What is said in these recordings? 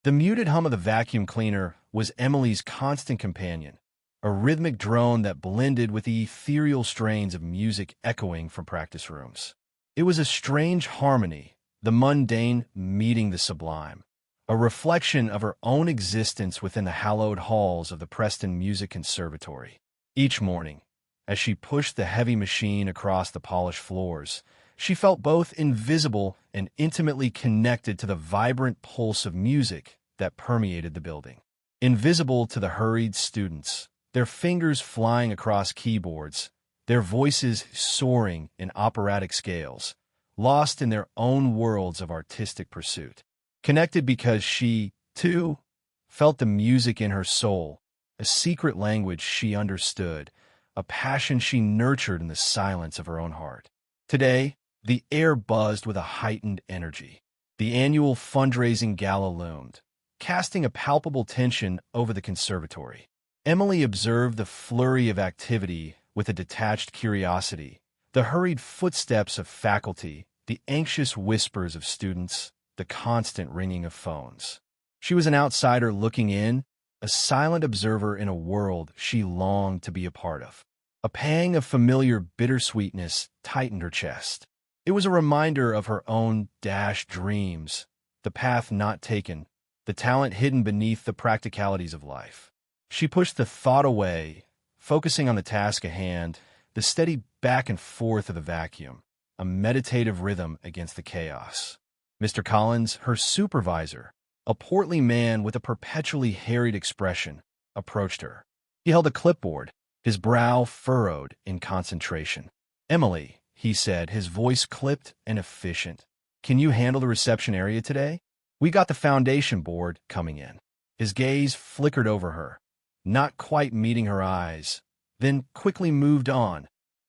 The muted hum of the vacuum cleaner was Emily's constant companion, a rhythmic drone that blended with the ethereal strains of music echoing from practice rooms. It was a strange harmony, the mundane meeting the sublime, a reflection of her own existence within the hallowed halls of the Preston Music Conservatory. Each morning, as she pushed the heavy machine across the polished floors, she felt both invisible and intimately connected to the vibrant pulse of music that permeated the building. Invisible to the hurried students, their fingers flying across keyboards, their voices soaring in operatic scales, lost in their own worlds of artistic pursuit. Connected because she, too, felt the music in her soul, a secret language she understood, a passion she nurtured in the silence of her own heart. Today, the air buzzed with a heightened energy. The annual fundraising gala loomed, casting a palpable tension over the conservatory. Emily observed the flurry of activity with a detached curiosity, the hurried footsteps of faculty, the anxious whispers of students, the constant ringing of phones. She was an outsider looking in, a silent observer in a world she longed to be a part of. A pang of familiar bittersweetness tightened her chest. It was a reminder of her own dashed dreams, the path not taken, the talent hidden beneath the practicalities of life. She pushed the thought away, focusing on the task at hand, the steady back and forth of the vacuum, a meditative rhythm against the chaos. Mr. Collins, her supervisor, a portly man with a perpetually harried expression, approached her. He held a clipboard, his brow furrowed in concentration. "Emily," he said, his voice clipped and efficient, "can you handle the reception area today? We got the foundation board coming in." His gaze flickered over her, not quite meeting her eyes, then quickly moved on,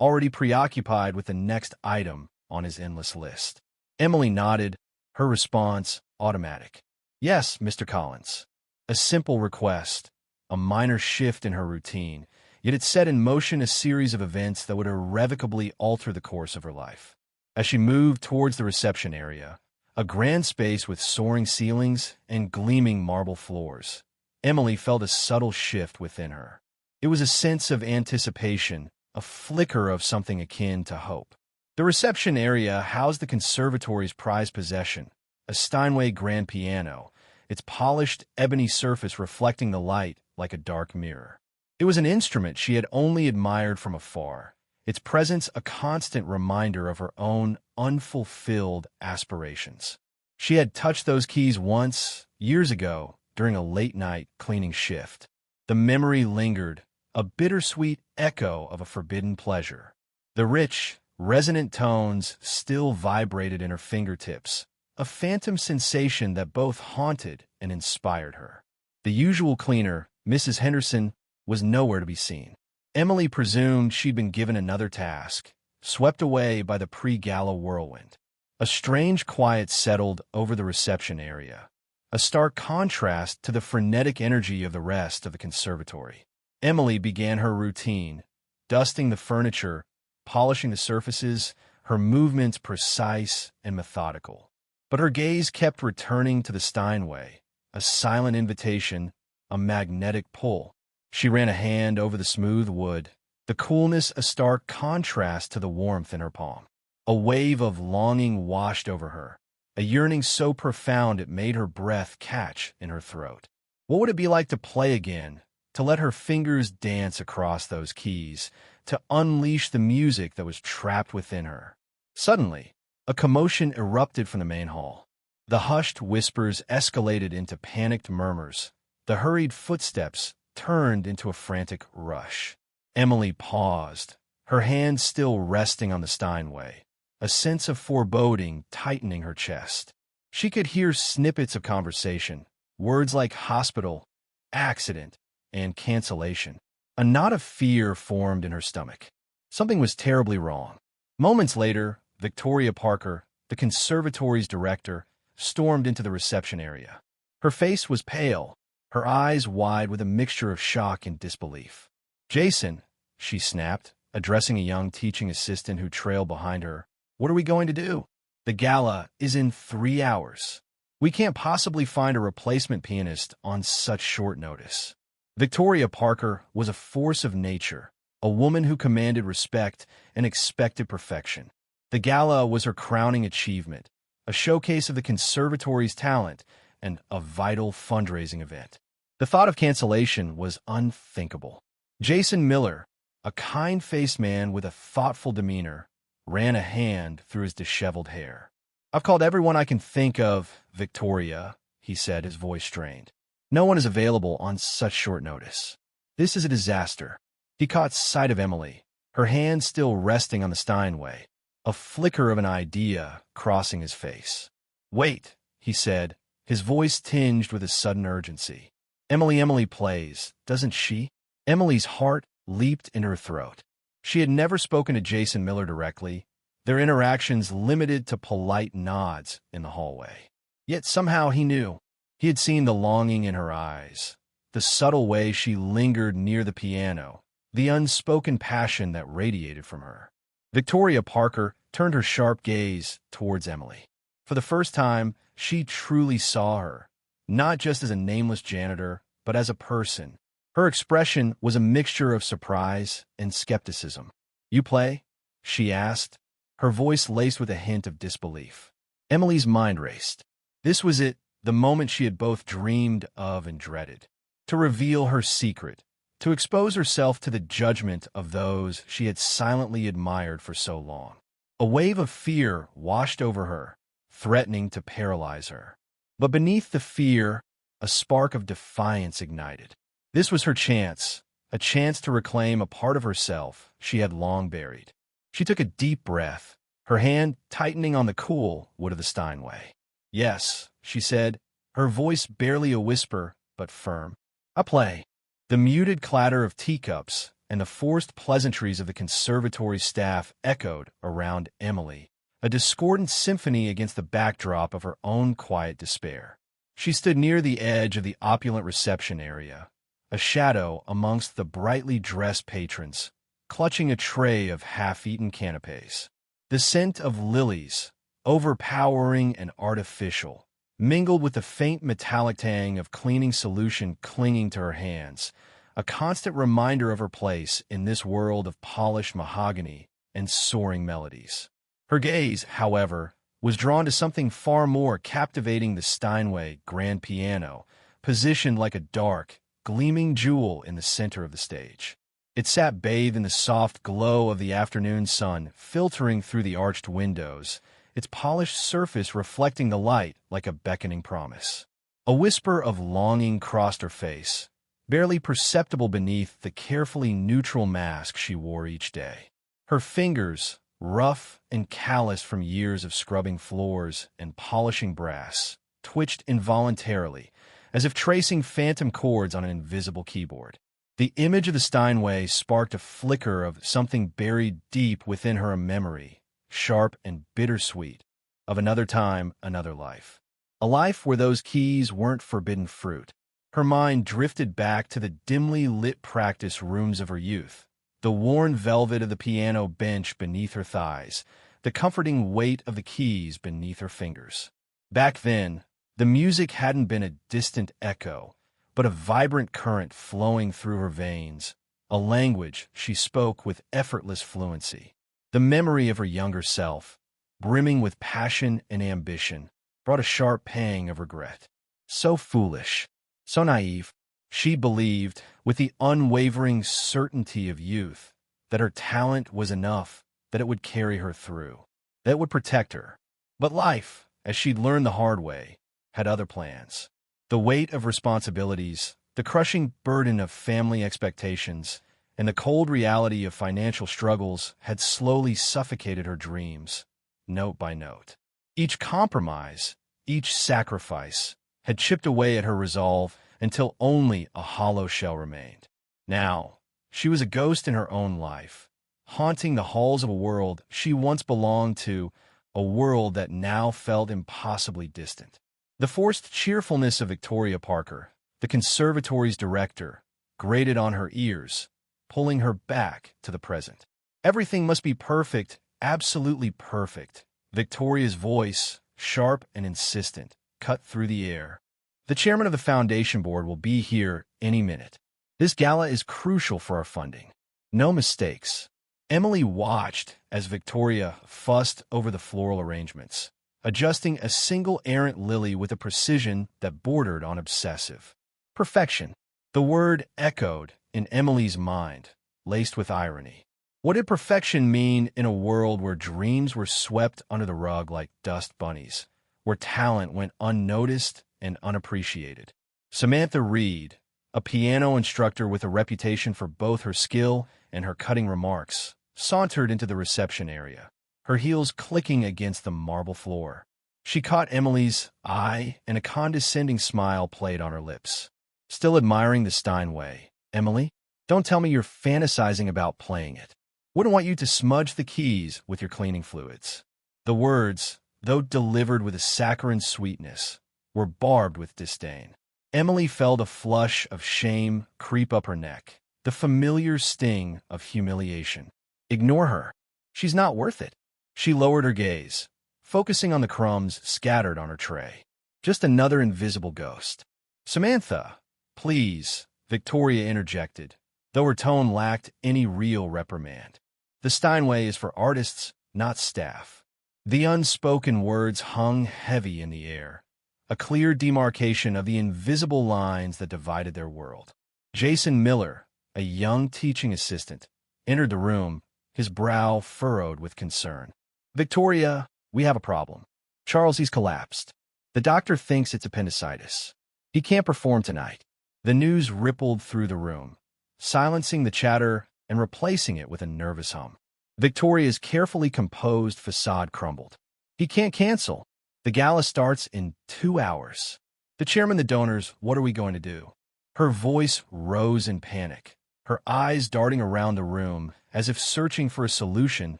already preoccupied with the next item on his endless list. Emily nodded, her response automatic. "Yes, Mr. Collins." A simple request, a minor shift in her routine, yet it set in motion a series of events that would irrevocably alter the course of her life. As she moved towards the reception area, a grand space with soaring ceilings and gleaming marble floors, Emily felt a subtle shift within her. It was a sense of anticipation, a flicker of something akin to hope. The reception area housed the conservatory's prized possession, a Steinway grand piano, its polished ebony surface reflecting the light like a dark mirror. It was an instrument she had only admired from afar, its presence a constant reminder of her own unfulfilled aspirations. She had touched those keys once, years ago, during a late-night cleaning shift. The memory lingered, a bittersweet echo of a forbidden pleasure. The rich, resonant tones still vibrated in her fingertips, a phantom sensation that both haunted and inspired her. The usual cleaner, Mrs. Henderson, was nowhere to be seen. Emily presumed she'd been given another task, swept away by the pre-gala whirlwind. A strange quiet settled over the reception area, a stark contrast to the frenetic energy of the rest of the conservatory. Emily began her routine, dusting the furniture, polishing the surfaces, her movements precise and methodical. But her gaze kept returning to the Steinway, a silent invitation, a magnetic pull. She ran a hand over the smooth wood, the coolness a stark contrast to the warmth in her palm. A wave of longing washed over her, a yearning so profound it made her breath catch in her throat. What would it be like to play again, to let her fingers dance across those keys, to unleash the music that was trapped within her? Suddenly, a commotion erupted from the main hall. The hushed whispers escalated into panicked murmurs. The hurried footsteps turned into a frantic rush. Emily paused, her hand still resting on the Steinway, a sense of foreboding tightening her chest. She could hear snippets of conversation, words like hospital, accident, and cancellation. A knot of fear formed in her stomach. Something was terribly wrong. Moments later, Victoria Parker, the conservatory's director, stormed into the reception area. Her face was pale, her eyes wide with a mixture of shock and disbelief. "Jason," she snapped, addressing a young teaching assistant who trailed behind her, "what are we going to do?" "The gala is in 3 hours. We can't possibly find a replacement pianist on such short notice. Victoria Parker was a force of nature, a woman who commanded respect and expected perfection. The gala was her crowning achievement, a showcase of the conservatory's talent and a vital fundraising event. The thought of cancellation was unthinkable. Jason Miller, a kind-faced man with a thoughtful demeanor, ran a hand through his disheveled hair. "I've called everyone I can think of, Victoria," he said, his voice strained. "No one is available on such short notice. This is a disaster." He caught sight of Emily, her hand still resting on the Steinway, a flicker of an idea crossing his face. "Wait," he said, his voice tinged with a sudden urgency. Emily plays, doesn't she?" Emily's heart leaped in her throat. She had never spoken to Jason Miller directly, their interactions limited to polite nods in the hallway. Yet somehow he knew. He had seen the longing in her eyes, the subtle way she lingered near the piano, the unspoken passion that radiated from her. Victoria Parker turned her sharp gaze towards Emily. For the first time, she truly saw her, not just as a nameless janitor, but as a person. Her expression was a mixture of surprise and skepticism. "You play?" she asked, her voice laced with a hint of disbelief. Emily's mind raced. This was it, the moment she had both dreamed of and dreaded. To reveal her secret, to expose herself to the judgment of those she had silently admired for so long. A wave of fear washed over her, threatening to paralyze her. But beneath the fear, a spark of defiance ignited. This was her chance, a chance to reclaim a part of herself she had long buried. She took a deep breath, her hand tightening on the cool wood of the Steinway. "Yes," she said, her voice barely a whisper, but firm. "I play." The muted clatter of teacups and the forced pleasantries of the conservatory staff echoed around Emily, a discordant symphony against the backdrop of her own quiet despair. She stood near the edge of the opulent reception area, a shadow amongst the brightly dressed patrons, clutching a tray of half-eaten canapés. The scent of lilies, overpowering and artificial, mingled with the faint metallic tang of cleaning solution clinging to her hands, a constant reminder of her place in this world of polished mahogany and soaring melodies. Her gaze, however, was drawn to something far more captivating: the Steinway grand piano, positioned like a dark, gleaming jewel in the center of the stage. It sat bathed in the soft glow of the afternoon sun filtering through the arched windows, its polished surface reflecting the light like a beckoning promise. A whisper of longing crossed her face, barely perceptible beneath the carefully neutral mask she wore each day. Her fingers, rough and calloused from years of scrubbing floors and polishing brass, twitched involuntarily, as if tracing phantom chords on an invisible keyboard. The image of the Steinway sparked a flicker of something buried deep within her memory, sharp and bittersweet, of another time, another life. A life where those keys weren't forbidden fruit. Her mind drifted back to the dimly lit practice rooms of her youth, the worn velvet of the piano bench beneath her thighs, the comforting weight of the keys beneath her fingers. Back then, the music hadn't been a distant echo, but a vibrant current flowing through her veins, a language she spoke with effortless fluency. The memory of her younger self, brimming with passion and ambition, brought a sharp pang of regret. So foolish, so naive. She believed, with the unwavering certainty of youth, that her talent was enough, that it would carry her through, that it would protect her. But life, as she'd learned the hard way, had other plans. The weight of responsibilities, the crushing burden of family expectations, and the cold reality of financial struggles had slowly suffocated her dreams, note by note. Each compromise, each sacrifice, had chipped away at her resolve until only a hollow shell remained. Now, she was a ghost in her own life, haunting the halls of a world she once belonged to, a world that now felt impossibly distant. The forced cheerfulness of Victoria Parker, the conservatory's director, grated on her ears, pulling her back to the present. Everything must be perfect, absolutely perfect. Victoria's voice, sharp and insistent, cut through the air. The chairman of the foundation board will be here any minute. This gala is crucial for our funding. No mistakes. Emily watched as Victoria fussed over the floral arrangements, adjusting a single errant lily with a precision that bordered on obsessive perfection. The word echoed in Emily's mind, laced with irony. What did perfection mean in a world where dreams were swept under the rug like dust bunnies, where talent went unnoticed and unappreciated? Samantha Reed, a piano instructor with a reputation for both her skill and her cutting remarks, sauntered into the reception area, her heels clicking against the marble floor. She caught Emily's eye, and a condescending smile played on her lips. Still admiring the Steinway, Emily? Don't tell me you're fantasizing about playing it. Wouldn't want you to smudge the keys with your cleaning fluids. The words, though delivered with a saccharine sweetness, were barbed with disdain. Emily felt a flush of shame creep up her neck, the familiar sting of humiliation. Ignore her. She's not worth it. She lowered her gaze, focusing on the crumbs scattered on her tray. Just another invisible ghost. Samantha, please, Victoria interjected, though her tone lacked any real reprimand. The Steinway is for artists, not staff. The unspoken words hung heavy in the air, a clear demarcation of the invisible lines that divided their world. Jason Miller, a young teaching assistant, entered the room, his brow furrowed with concern. Victoria, we have a problem. Charles, he's collapsed. The doctor thinks it's appendicitis. He can't perform tonight. The news rippled through the room, silencing the chatter and replacing it with a nervous hum. Victoria's carefully composed facade crumbled. He can't cancel. The gala starts in 2 hours. The chairman, the donors, what are we going to do? Her voice rose in panic, her eyes darting around the room as if searching for a solution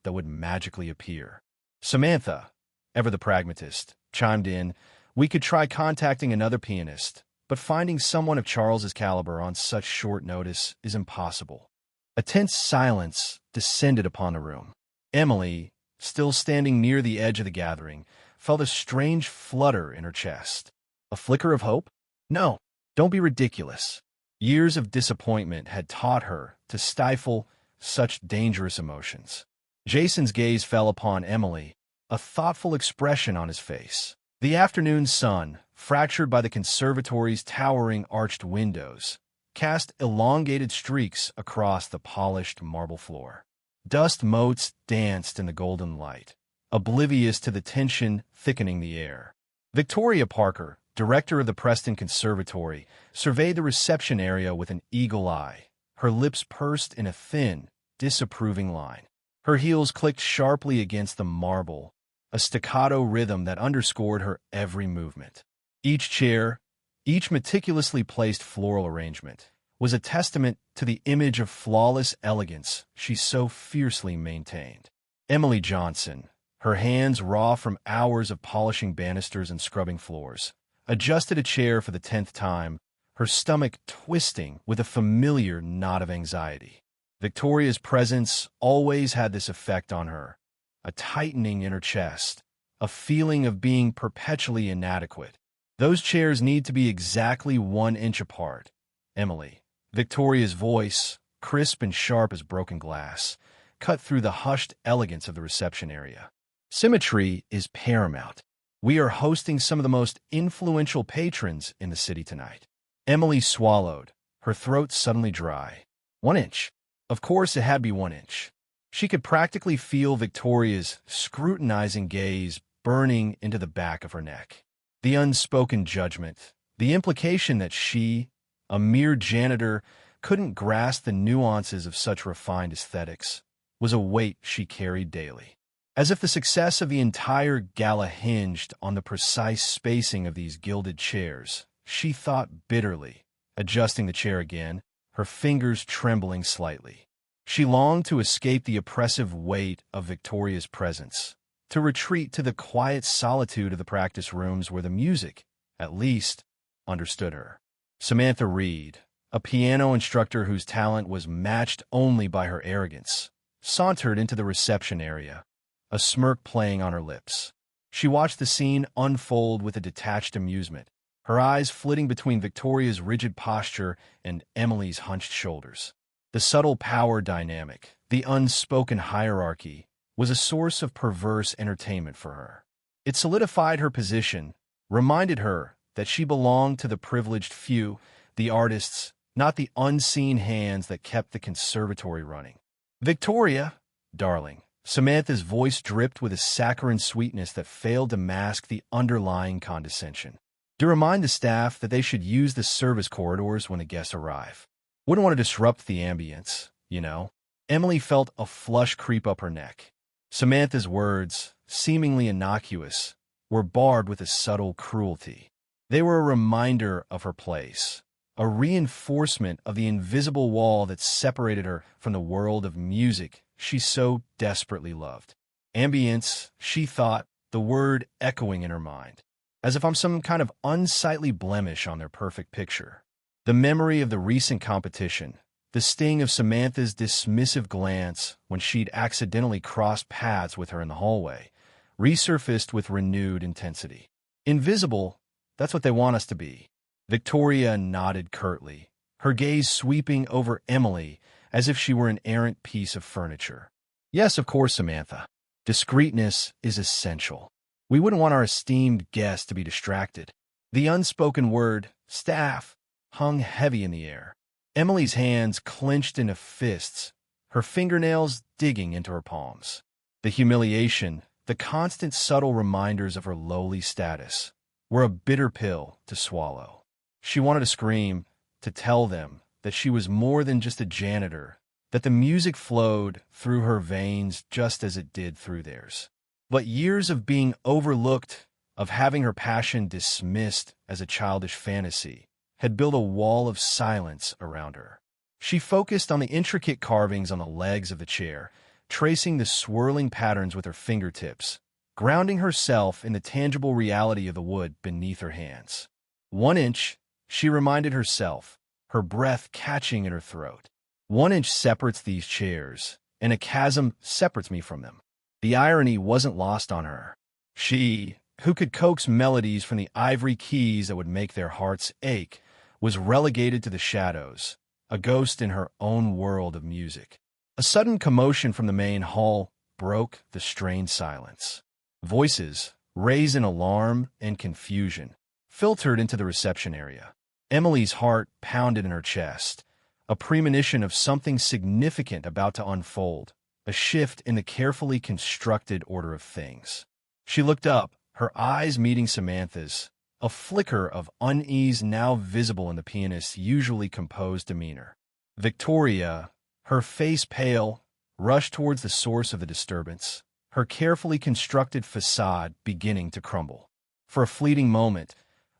that would magically appear. Samantha, ever the pragmatist, chimed in, we could try contacting another pianist, but finding someone of Charles's caliber on such short notice is impossible. A tense silence descended upon the room. Emily, still standing near the edge of the gathering, felt a strange flutter in her chest. A flicker of hope? No, don't be ridiculous. Years of disappointment had taught her to stifle such dangerous emotions. Jason's gaze fell upon Emily, a thoughtful expression on his face. The afternoon sun, fractured by the conservatory's towering arched windows, cast elongated streaks across the polished marble floor. Dust motes danced in the golden light, oblivious to the tension thickening the air. Victoria Parker, director of the Preston Conservatory, surveyed the reception area with an eagle eye, her lips pursed in a thin, disapproving line. Her heels clicked sharply against the marble, a staccato rhythm that underscored her every movement. Each chair, each meticulously placed floral arrangement, was a testament to the image of flawless elegance she so fiercely maintained. Emily Johnson, her hands raw from hours of polishing banisters and scrubbing floors, adjusted a chair for the 10th time, her stomach twisting with a familiar knot of anxiety. Victoria's presence always had this effect on her, a tightening in her chest, a feeling of being perpetually inadequate. Those chairs need to be exactly 1 inch apart, Emily. Victoria's voice, crisp and sharp as broken glass, cut through the hushed elegance of the reception area. Symmetry is paramount. We are hosting some of the most influential patrons in the city tonight. Emily swallowed, her throat suddenly dry. 1 inch. Of course it had to be 1 inch. She could practically feel Victoria's scrutinizing gaze burning into the back of her neck. The unspoken judgment, the implication that she, a mere janitor, couldn't grasp the nuances of such refined aesthetics, was a weight she carried daily. As if the success of the entire gala hinged on the precise spacing of these gilded chairs, she thought bitterly, adjusting the chair again, her fingers trembling slightly. She longed to escape the oppressive weight of Victoria's presence, to retreat to the quiet solitude of the practice rooms where the music, at least, understood her. Samantha Reed, a piano instructor whose talent was matched only by her arrogance, sauntered into the reception area, a smirk playing on her lips. She watched the scene unfold with a detached amusement, her eyes flitting between Victoria's rigid posture and Emily's hunched shoulders. The subtle power dynamic, the unspoken hierarchy, was a source of perverse entertainment for her. It solidified her position, reminded her that she belonged to the privileged few, the artists, not the unseen hands that kept the conservatory running. "Victoria, darling." Samantha's voice dripped with a saccharine sweetness that failed to mask the underlying condescension. "To remind the staff that they should use the service corridors when the guests arrive. Wouldn't want to disrupt the ambience, you know." Emily felt a flush creep up her neck. Samantha's words, seemingly innocuous, were barbed with a subtle cruelty. They were a reminder of her place, a reinforcement of the invisible wall that separated her from the world of music she so desperately loved. Ambience, she thought, the word echoing in her mind, as if I'm some kind of unsightly blemish on their perfect picture. The memory of the recent competition, the sting of Samantha's dismissive glance when she'd accidentally crossed paths with her in the hallway, resurfaced with renewed intensity. Invisible, that's what they want us to be. Victoria nodded curtly, her gaze sweeping over Emily as if she were an errant piece of furniture. "Yes, of course, Samantha. Discreetness is essential. We wouldn't want our esteemed guest to be distracted." The unspoken word, staff, hung heavy in the air. Emily's hands clenched into fists, her fingernails digging into her palms. The humiliation, the constant subtle reminders of her lowly status, were a bitter pill to swallow. She wanted to scream, to tell them that she was more than just a janitor, that the music flowed through her veins just as it did through theirs. But years of being overlooked, of having her passion dismissed as a childish fantasy, had built a wall of silence around her. She focused on the intricate carvings on the legs of the chair, tracing the swirling patterns with her fingertips, grounding herself in the tangible reality of the wood beneath her hands. 1 inch, she reminded herself, her breath catching in her throat. 1 inch separates these chairs, and a chasm separates me from them. The irony wasn't lost on her. She, who could coax melodies from the ivory keys that would make their hearts ache, was relegated to the shadows, a ghost in her own world of music. A sudden commotion from the main hall broke the strained silence. Voices, raised in alarm and confusion, filtered into the reception area. Emily's heart pounded in her chest, a premonition of something significant about to unfold, a shift in the carefully constructed order of things. She looked up, her eyes meeting Samantha's, a flicker of unease now visible in the pianist's usually composed demeanor. Victoria, her face pale, rushed towards the source of the disturbance, her carefully constructed facade beginning to crumble. For a fleeting moment,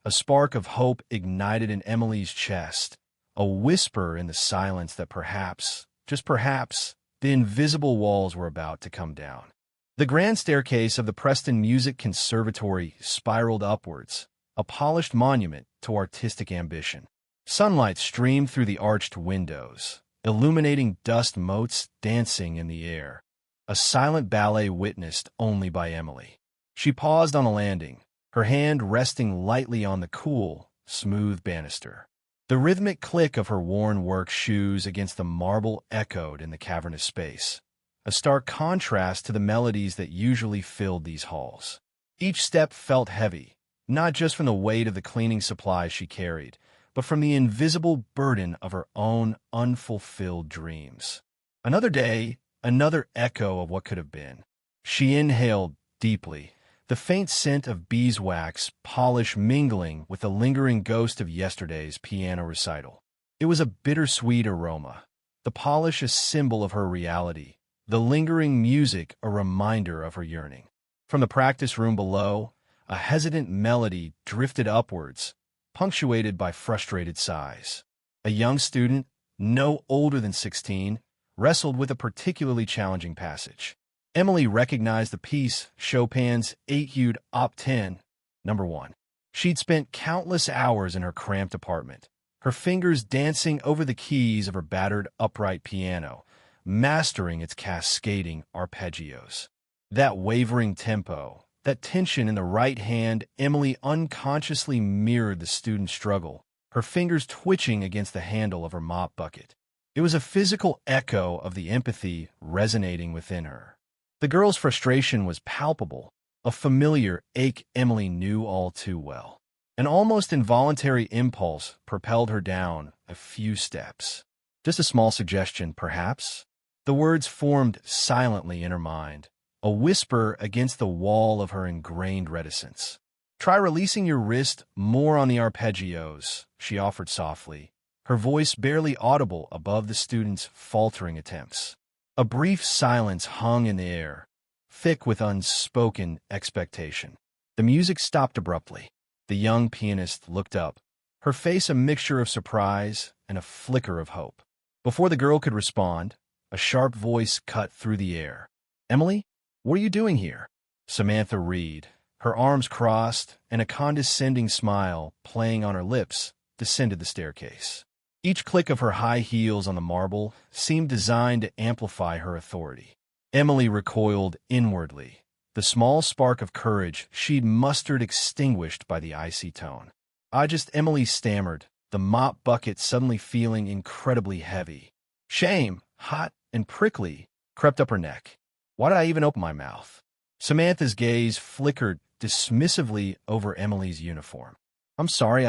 a spark of hope ignited in Emily's chest, a whisper in the silence that perhaps, just perhaps, the invisible walls were about to come down. The grand staircase of the Preston Music Conservatory spiraled upwards, a polished monument to artistic ambition. Sunlight streamed through the arched windows, illuminating dust motes dancing in the air, a silent ballet witnessed only by Emily. She paused on a landing, her hand resting lightly on the cool, smooth banister. The rhythmic click of her worn work shoes against the marble echoed in the cavernous space, a stark contrast to the melodies that usually filled these halls. Each step felt heavy, not just from the weight of the cleaning supplies she carried, but from the invisible burden of her own unfulfilled dreams. Another day, another echo of what could have been. She inhaled deeply, the faint scent of beeswax polish mingling with the lingering ghost of yesterday's piano recital. It was a bittersweet aroma, the polish a symbol of her reality, the lingering music a reminder of her yearning. From the practice room below, a hesitant melody drifted upwards, punctuated by frustrated sighs. A young student, no older than 16, wrestled with a particularly challenging passage. Emily recognized the piece, Chopin's Etude Op. 10, No. 1. She'd spent countless hours in her cramped apartment, her fingers dancing over the keys of her battered upright piano, mastering its cascading arpeggios. That wavering tempo, That tension in the right hand, Emily unconsciously mirrored the student's struggle, her fingers twitching against the handle of her mop bucket. It was a physical echo of the empathy resonating within her. The girl's frustration was palpable, a familiar ache Emily knew all too well. An almost involuntary impulse propelled her down a few steps. Just a small suggestion, perhaps? The words formed silently in her mind, a whisper against the wall of her ingrained reticence. Try releasing your wrist more on the arpeggios, she offered softly, her voice barely audible above the student's faltering attempts. A brief silence hung in the air, thick with unspoken expectation. The music stopped abruptly. The young pianist looked up, her face a mixture of surprise and a flicker of hope. Before the girl could respond, a sharp voice cut through the air. "Emily, what are you doing here?" Samantha Reed, her arms crossed and a condescending smile playing on her lips, descended the staircase. Each click of her high heels on the marble seemed designed to amplify her authority. Emily recoiled inwardly, the small spark of courage she'd mustered extinguished by the icy tone. Emily stammered, the mop bucket suddenly feeling incredibly heavy. Shame, hot and prickly, crept up her neck. Why did I even open my mouth? Samantha's gaze flickered dismissively over Emily's uniform. "I'm sorry,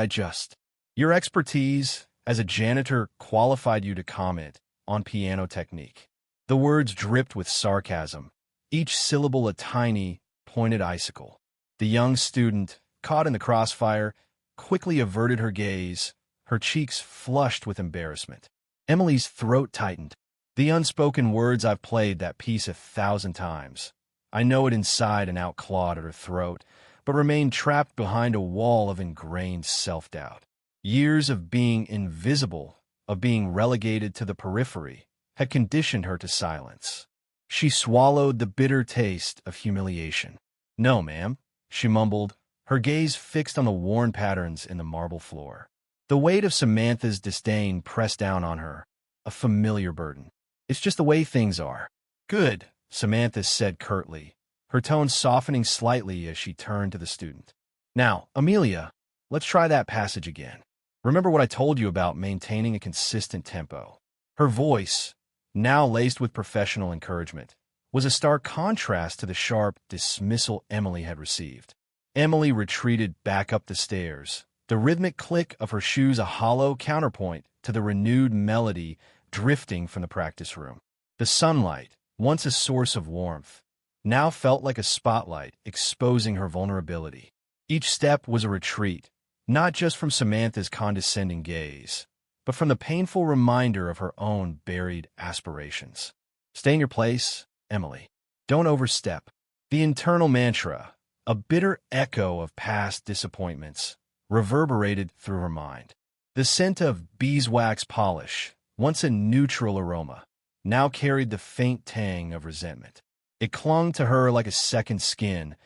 Your expertise as a janitor qualified you to comment on piano technique." The words dripped with sarcasm, each syllable a tiny, pointed icicle. The young student, caught in the crossfire, quickly averted her gaze, her cheeks flushed with embarrassment. Emily's throat tightened. "The unspoken words I've played that piece 1,000 times. I know it inside and out clawed at her throat, but remained trapped behind a wall of ingrained self-doubt. Years of being invisible, of being relegated to the periphery, had conditioned her to silence. She swallowed the bitter taste of humiliation. "No, ma'am," she mumbled, her gaze fixed on the worn patterns in the marble floor. The weight of Samantha's disdain pressed down on her, a familiar burden. "It's just the way things are." "Good," Samantha said curtly, her tone softening slightly as she turned to the student. "Now, Amelia, let's try that passage again. Remember what I told you about maintaining a consistent tempo." Her voice, now laced with professional encouragement, was a stark contrast to the sharp dismissal Emily had received. Emily retreated back up the stairs, the rhythmic click of her shoes a hollow counterpoint to the renewed melody drifting from the practice room. The sunlight, once a source of warmth, now felt like a spotlight exposing her vulnerability. Each step was a retreat, not just from Samantha's condescending gaze, but from the painful reminder of her own buried aspirations. "Stay in your place, Emily. Don't overstep." The internal mantra, a bitter echo of past disappointments, reverberated through her mind. The scent of beeswax polish, once a neutral aroma, now carried the faint tang of resentment. It clung to her like a second skin,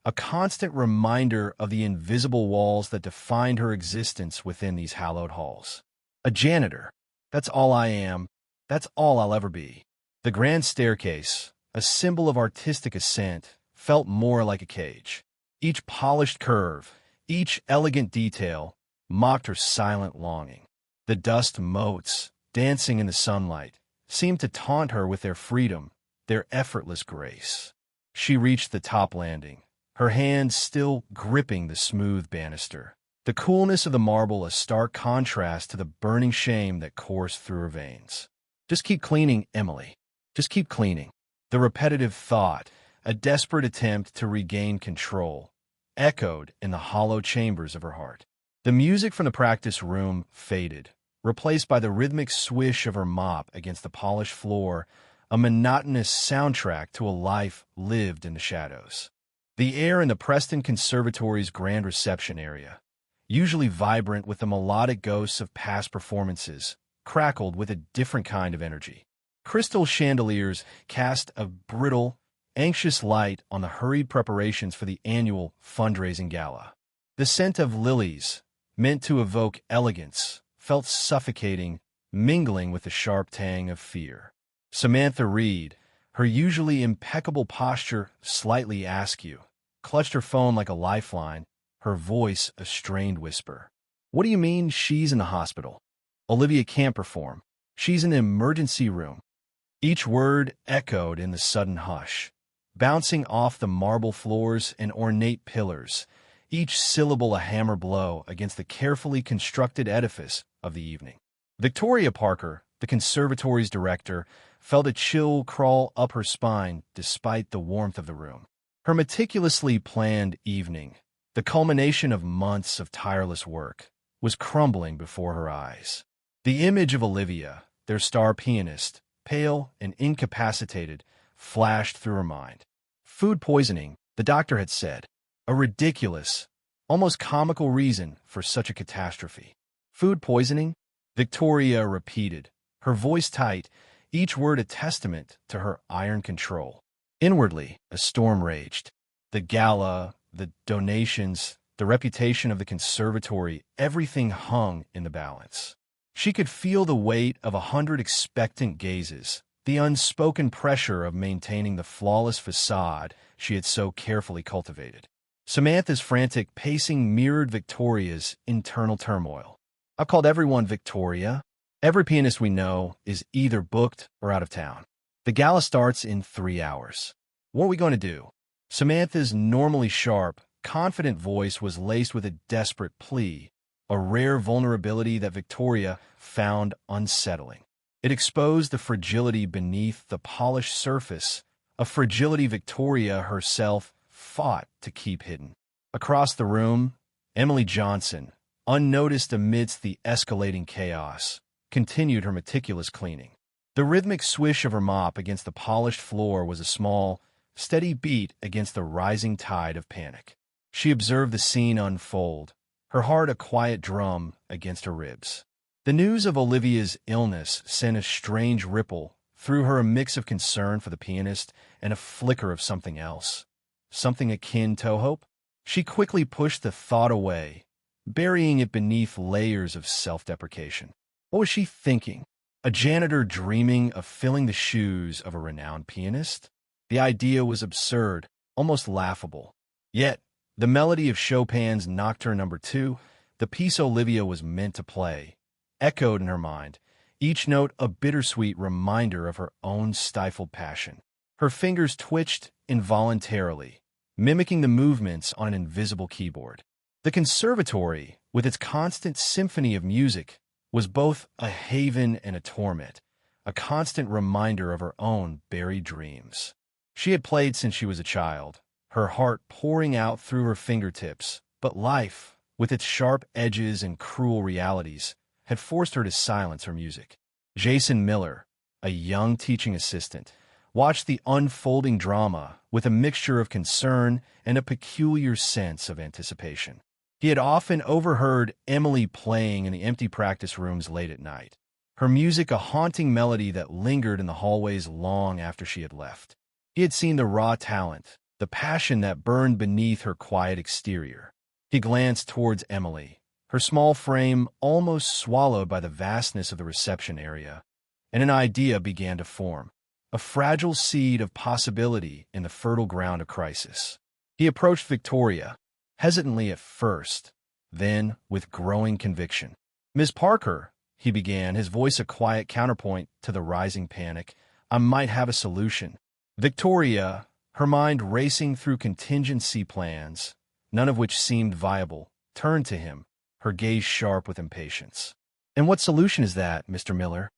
a constant reminder of the invisible walls that defined her existence within these hallowed halls. A janitor. That's all I am. That's all I'll ever be. The grand staircase, a symbol of artistic ascent, felt more like a cage. Each polished curve, each elegant detail, mocked her silent longing. The dust motes, dancing in the sunlight, seemed to taunt her with their freedom, their effortless grace. She reached the top landing, her hand still gripping the smooth banister. The coolness of the marble a stark contrast to the burning shame that coursed through her veins. "Just keep cleaning, Emily. Just keep cleaning." The repetitive thought, a desperate attempt to regain control, echoed in the hollow chambers of her heart. The music from the practice room faded, replaced by the rhythmic swish of her mop against the polished floor, a monotonous soundtrack to a life lived in the shadows. The air in the Preston Conservatory's grand reception area, usually vibrant with the melodic ghosts of past performances, crackled with a different kind of energy. Crystal chandeliers cast a brittle, anxious light on the hurried preparations for the annual fundraising gala. The scent of lilies, meant to evoke elegance, felt suffocating, mingling with the sharp tang of fear. Samantha Reed, her usually impeccable posture slightly askew, clutched her phone like a lifeline, her voice a strained whisper. What do you mean she's in the hospital? Olivia can't perform. She's in the emergency room. Each word echoed in the sudden hush, bouncing off the marble floors and ornate pillars, each syllable a hammer blow against the carefully constructed edifice of the evening. Victoria Parker, the conservatory's director, felt a chill crawl up her spine despite the warmth of the room. Her meticulously planned evening, the culmination of months of tireless work, was crumbling before her eyes. The image of Olivia, their star pianist, pale and incapacitated, flashed through her mind. Food poisoning, the doctor had said. A ridiculous, almost comical reason for such a catastrophe. Food poisoning? Victoria repeated, her voice tight, each word a testament to her iron control. Inwardly, a storm raged. The gala, the donations, the reputation of the conservatory, everything hung in the balance. She could feel the weight of 100 expectant gazes, the unspoken pressure of maintaining the flawless facade she had so carefully cultivated. Samantha's frantic pacing mirrored Victoria's internal turmoil. I've called everyone Victoria. Every pianist we know is either booked or out of town. The gala starts in 3 hours. What are we going to do? Samantha's normally sharp, confident voice was laced with a desperate plea, a rare vulnerability that Victoria found unsettling. It exposed the fragility beneath the polished surface, a fragility Victoria herself fought to keep hidden. Across the room, Emily Johnson, unnoticed amidst the escalating chaos, continued her meticulous cleaning. The rhythmic swish of her mop against the polished floor was a small, steady beat against the rising tide of panic. She observed the scene unfold, her heart a quiet drum against her ribs. The news of Olivia's illness sent a strange ripple through her, a mix of concern for the pianist and a flicker of something else. Something akin to hope? She quickly pushed the thought away, burying it beneath layers of self-deprecation. What was she thinking? A janitor dreaming of filling the shoes of a renowned pianist? The idea was absurd, almost laughable. Yet, the melody of Chopin's Nocturne No. 2, the piece Olivia was meant to play, echoed in her mind, each note a bittersweet reminder of her own stifled passion. Her fingers twitched involuntarily, mimicking the movements on an invisible keyboard. The conservatory, with its constant symphony of music, was both a haven and a torment, a constant reminder of her own buried dreams. She had played since she was a child, her heart pouring out through her fingertips, but life, with its sharp edges and cruel realities, had forced her to silence her music. Jason Miller, a young teaching assistant, watched the unfolding drama with a mixture of concern and a peculiar sense of anticipation. He had often overheard Emily playing in the empty practice rooms late at night, her music a haunting melody that lingered in the hallways long after she had left. He had seen the raw talent, the passion that burned beneath her quiet exterior. He glanced towards Emily, her small frame almost swallowed by the vastness of the reception area, and an idea began to form, a fragile seed of possibility in the fertile ground of crisis. He approached Victoria, hesitantly at first, then with growing conviction. "Miss Parker," he began, his voice a quiet counterpoint to the rising panic, "I might have a solution." Victoria, her mind racing through contingency plans, none of which seemed viable, turned to him, her gaze sharp with impatience. "And what solution is that, Mr. Miller?"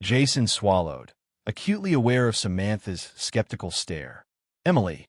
Jason swallowed, acutely aware of Samantha's skeptical stare. Emily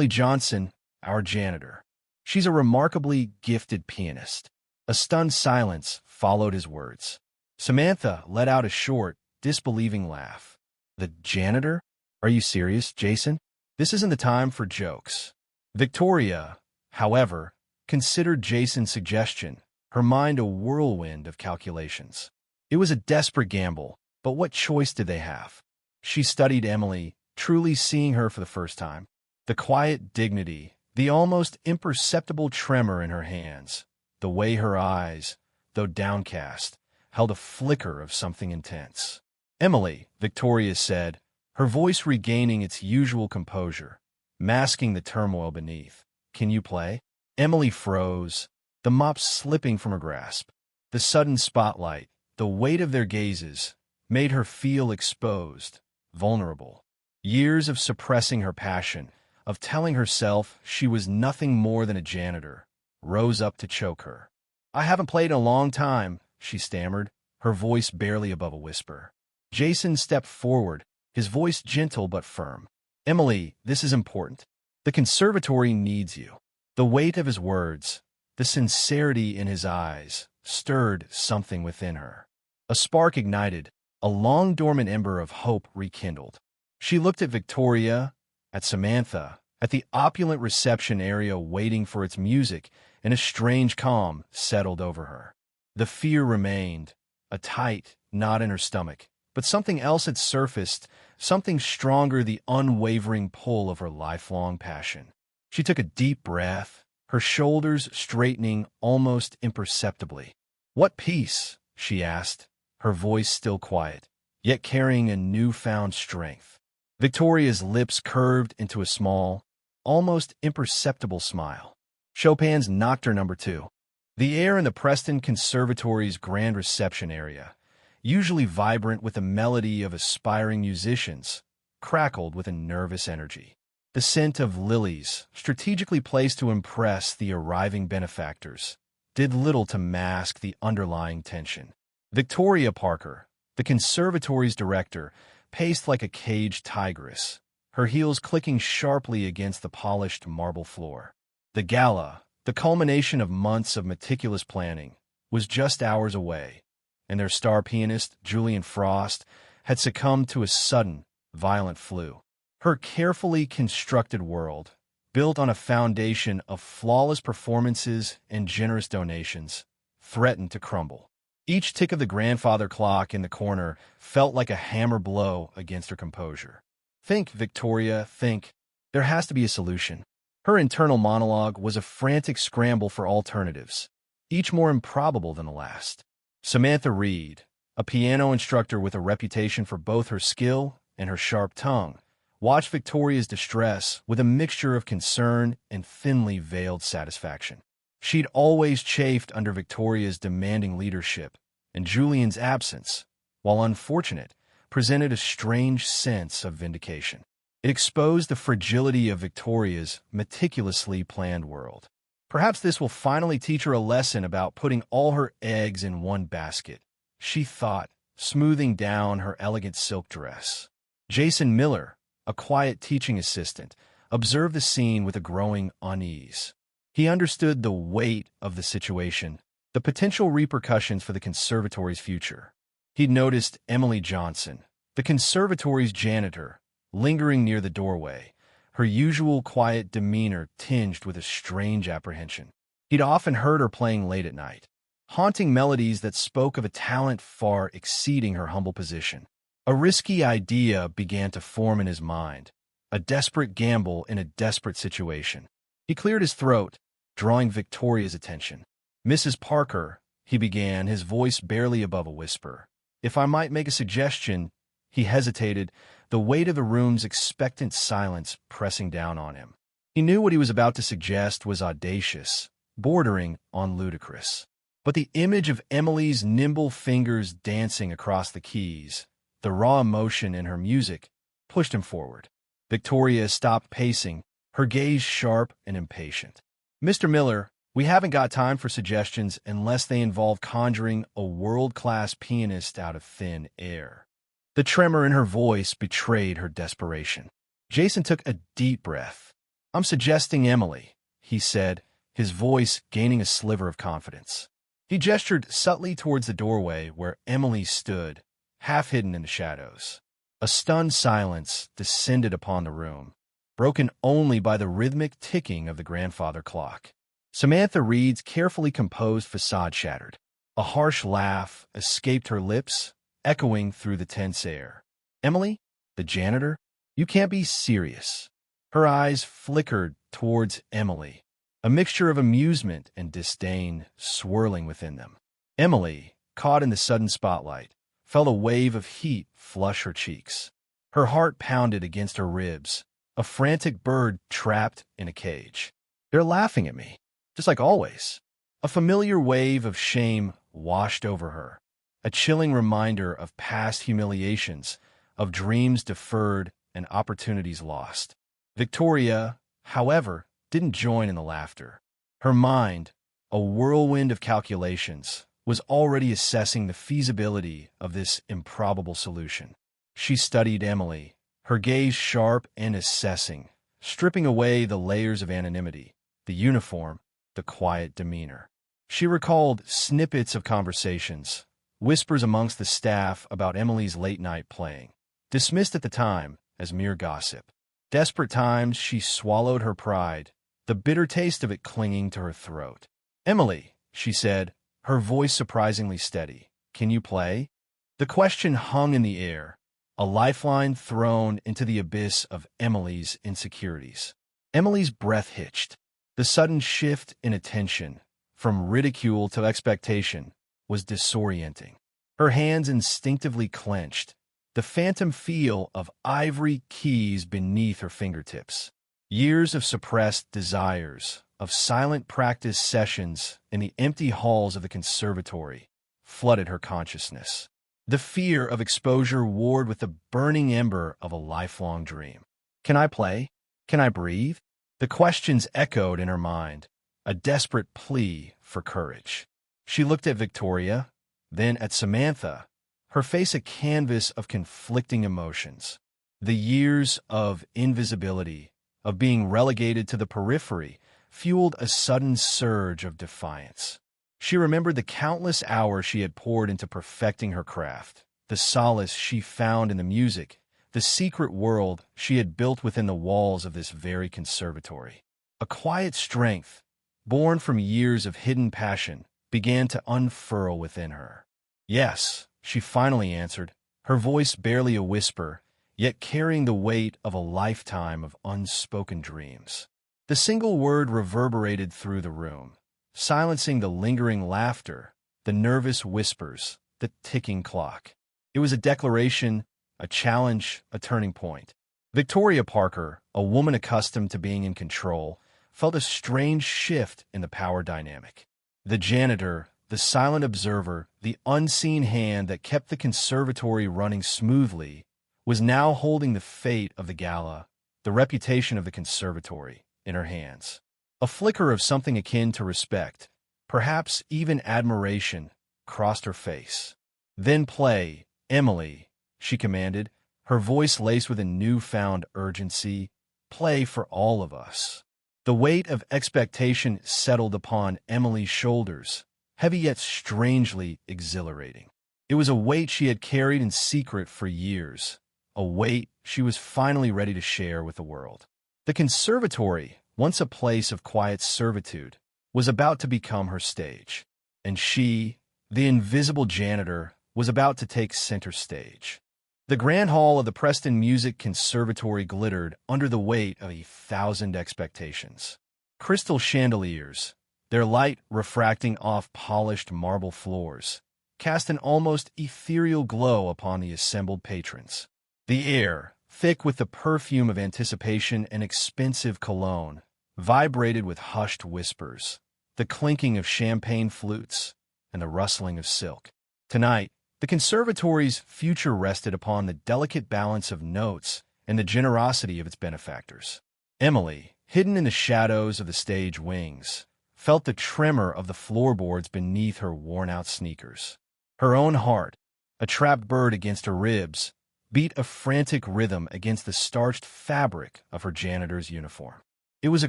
Johnson, our janitor. She's a remarkably gifted pianist." A stunned silence followed his words. Samantha let out a short, disbelieving laugh. "The janitor? Are you serious, Jason? This isn't the time for jokes." Victoria, however, considered Jason's suggestion, her mind a whirlwind of calculations. It was a desperate gamble, but what choice did they have? She studied Emily, truly seeing her for the first time. The quiet dignity, the almost imperceptible tremor in her hands, the way her eyes, though downcast, held a flicker of something intense. "Emily," Victoria said, her voice regaining its usual composure, masking the turmoil beneath. can you play?" Emily froze, the mop slipping from her grasp. The sudden spotlight, the weight of their gazes, made her feel exposed, vulnerable. Years of suppressing her passion, of telling herself she was nothing more than a janitor, rose up to choke her. "I haven't played in a long time," she stammered, her voice barely above a whisper. Jason stepped forward, his voice gentle but firm. "Emily, this is important. The conservatory needs you." The weight of his words, the sincerity in his eyes, stirred something within her. A spark ignited, a long-dormant ember of hope rekindled. She looked at Victoria, at Samantha, at the opulent reception area waiting for its music, and a strange calm settled over her. The fear remained, a tight knot in her stomach, but something else had surfaced, something stronger, the unwavering pull of her lifelong passion. She took a deep breath, her shoulders straightening almost imperceptibly. "What piece?" she asked, her voice still quiet, yet carrying a newfound strength. Victoria's lips curved into a small, almost imperceptible smile. "Chopin's Nocturne No. 2. The air in the Preston Conservatory's grand reception area, usually vibrant with the melody of aspiring musicians, crackled with a nervous energy. The scent of lilies, strategically placed to impress the arriving benefactors, did little to mask the underlying tension. Victoria Parker, the conservatory's director, paced like a caged tigress, her heels clicking sharply against the polished marble floor. The gala, the culmination of months of meticulous planning, was just hours away, and their star pianist, Julian Frost, had succumbed to a sudden, violent flu. Her carefully constructed world, built on a foundation of flawless performances and generous donations, threatened to crumble. Each tick of the grandfather clock in the corner felt like a hammer blow against her composure. "Think, Victoria, think. There has to be a solution." Her internal monologue was a frantic scramble for alternatives, each more improbable than the last. Samantha Reed, a piano instructor with a reputation for both her skill and her sharp tongue, watched Victoria's distress with a mixture of concern and thinly veiled satisfaction. She'd always chafed under Victoria's demanding leadership, and Julian's absence, while unfortunate, presented a strange sense of vindication. It exposed the fragility of Victoria's meticulously planned world. "Perhaps this will finally teach her a lesson about putting all her eggs in one basket," she thought, smoothing down her elegant silk dress. Jason Miller, a quiet teaching assistant, observed the scene with a growing unease. He understood the weight of the situation, the potential repercussions for the conservatory's future. He'd noticed Emily Johnson, the conservatory's janitor, lingering near the doorway, her usual quiet demeanor tinged with a strange apprehension. He'd often heard her playing late at night, haunting melodies that spoke of a talent far exceeding her humble position. A risky idea began to form in his mind, a desperate gamble in a desperate situation. He cleared his throat, drawing Victoria's attention. "Mrs. Parker," he began, his voice barely above a whisper. "If I might make a suggestion—" He hesitated, the weight of the room's expectant silence pressing down on him. He knew what he was about to suggest was audacious, bordering on ludicrous. But the image of Emily's nimble fingers dancing across the keys, the raw emotion in her music, pushed him forward. Victoria stopped pacing, her gaze sharp and impatient. "Mr. Miller, we haven't got time for suggestions unless they involve conjuring a world-class pianist out of thin air." The tremor in her voice betrayed her desperation. Jason took a deep breath. "I'm suggesting Emily," he said, his voice gaining a sliver of confidence. He gestured subtly towards the doorway where Emily stood, half hidden in the shadows. A stunned silence descended upon the room, broken only by the rhythmic ticking of the grandfather clock. Samantha Reed's carefully composed facade shattered. A harsh laugh escaped her lips, echoing through the tense air. "Emily? The janitor? You can't be serious." Her eyes flickered towards Emily, a mixture of amusement and disdain swirling within them. Emily, caught in the sudden spotlight, felt a wave of heat flush her cheeks. Her heart pounded against her ribs, a frantic bird trapped in a cage. They're laughing at me, just like always. A familiar wave of shame washed over her, a chilling reminder of past humiliations, of dreams deferred and opportunities lost. Victoria, however, didn't join in the laughter. Her mind, a whirlwind of calculations, was already assessing the feasibility of this improbable solution. She studied Emily, her gaze sharp and assessing, stripping away the layers of anonymity, the uniform, the quiet demeanor. She recalled snippets of conversations, whispers amongst the staff about Emily's late-night playing, dismissed at the time as mere gossip. Desperate times, she swallowed her pride, the bitter taste of it clinging to her throat. "Emily," she said, her voice surprisingly steady, "can you play?" The question hung in the air, a lifeline thrown into the abyss of Emily's insecurities. Emily's breath hitched. The sudden shift in attention, from ridicule to expectation, was disorienting. Her hands instinctively clenched, the phantom feel of ivory keys beneath her fingertips. Years of suppressed desires, of silent practice sessions in the empty halls of the conservatory, flooded her consciousness. The fear of exposure warred with the burning ember of a lifelong dream. "Can I play? Can I breathe?" The questions echoed in her mind, a desperate plea for courage. She looked at Victoria, then at Samantha, her face a canvas of conflicting emotions. The years of invisibility, of being relegated to the periphery, fueled a sudden surge of defiance. She remembered the countless hours she had poured into perfecting her craft, the solace she found in the music, the secret world she had built within the walls of this very conservatory. A quiet strength, born from years of hidden passion, began to unfurl within her. "Yes," she finally answered, her voice barely a whisper, yet carrying the weight of a lifetime of unspoken dreams. The single word reverberated through the room, silencing the lingering laughter, the nervous whispers, the ticking clock. It was a declaration, a challenge, a turning point. Victoria Parker, a woman accustomed to being in control, felt a strange shift in the power dynamic. The janitor, the silent observer, the unseen hand that kept the conservatory running smoothly, was now holding the fate of the gala, the reputation of the conservatory, in her hands. A flicker of something akin to respect, perhaps even admiration, crossed her face. "Then play, Emily," she commanded, her voice laced with a newfound urgency. "Play for all of us." The weight of expectation settled upon Emily's shoulders, heavy yet strangely exhilarating. It was a weight she had carried in secret for years, a weight she was finally ready to share with the world. The conservatory, once a place of quiet servitude, was about to become her stage, and she, the invisible janitor, was about to take center stage. The grand hall of the Preston Music Conservatory glittered under the weight of 1,000 expectations. Crystal chandeliers, their light refracting off polished marble floors, cast an almost ethereal glow upon the assembled patrons. The air, thick with the perfume of anticipation and expensive cologne, vibrated with hushed whispers, the clinking of champagne flutes, and the rustling of silk. Tonight, the conservatory's future rested upon the delicate balance of notes and the generosity of its benefactors. Emily, hidden in the shadows of the stage wings, felt the tremor of the floorboards beneath her worn-out sneakers. Her own heart, a trapped bird against her ribs, beat a frantic rhythm against the starched fabric of her janitor's uniform. It was a